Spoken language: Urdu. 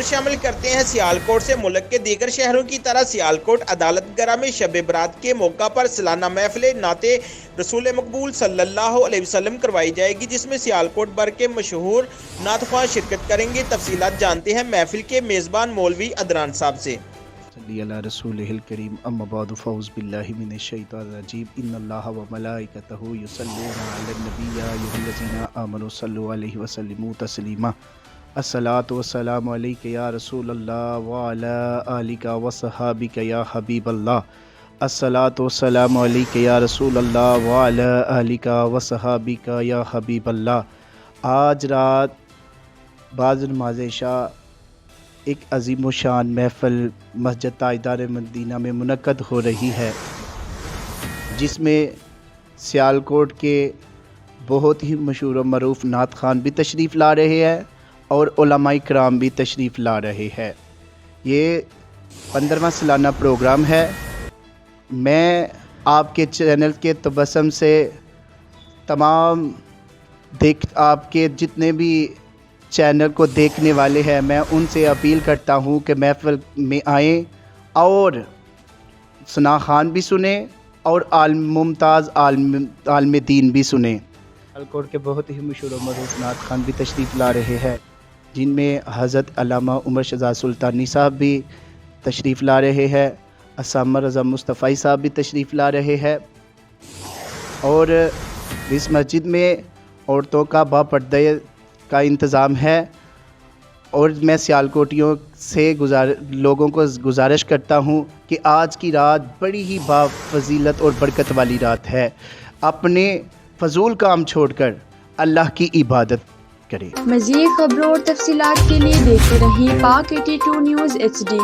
شامل کرتے ہیں سیالکوٹ سے ملک کے دیگر شہروں کی طرح سیالکوٹ عدالت گرہ میں شب برات کے موقع پر سالانہ محفل نعت رسول مقبول صلی اللہ علیہ وسلم کروائی جائے گی، جس میں سیالکوٹ بھر کے مشہور نعت خواں شرکت کریں گے۔ تفصیلات جانتے ہیں محفل کے میزبان مولوی عدنان صاحب سے۔ صلی علی رسولہ الکریم، اما بعد فاعوذ باللہ من الشیطان الرجیم، ان اللہ و ملائکتہ یصلون علی النبی یا ایھا الذین آمنوا صلوا علیہ وسلموا تسلیما۔ الصلاۃ والسلام علیک یا رسول اللہ وعلی آلک وصحابک یا حبیب اللہ۔ الصلاۃ والسلام علیک یا رسول اللہ وعلی آلک وصحابک یا حبیب اللہ۔ آج رات بعد نماز عشاء ایک عظیم و شان محفل مسجد تاجدار مدینہ میں منعقد ہو رہی ہے، جس میں سیالکوٹ کے بہت ہی مشہور و معروف نعت خوان بھی تشریف لا رہے ہیں اور علماء کرام بھی تشریف لا رہے ہیں۔ یہ 15واں سالانہ پروگرام ہے۔ میں آپ کے چینل کے تبسم سے تمام آپ کے جتنے بھی چینل کو دیکھنے والے ہیں، میں ان سے اپیل کرتا ہوں کہ محفل میں آئیں اور ثنا خوان بھی سنیں اور ممتاز عالم دین بھی سنیں۔ سیالکوٹ کے بہت ہی مشہور و معروف نعت خوان بھی تشریف لا رہے ہیں، جن میں حضرت علامہ عمر شہزاد سلطانی صاحب بھی تشریف لا رہے ہیں، اسامہ رضا مصطفی صاحب بھی تشریف لا رہے ہیں، اور اس مسجد میں عورتوں کا باپردہ کا انتظام ہے۔ اور میں سیالکوٹیوں سے لوگوں کو گزارش کرتا ہوں کہ آج کی رات بڑی ہی بافضیلت اور برکت والی رات ہے۔ اپنے فضول کام چھوڑ کر اللہ کی عبادت کریں۔ مزید خبروں اور تفصیلات کے لیے دیکھتے رہیں پاک 82 نیوز HD۔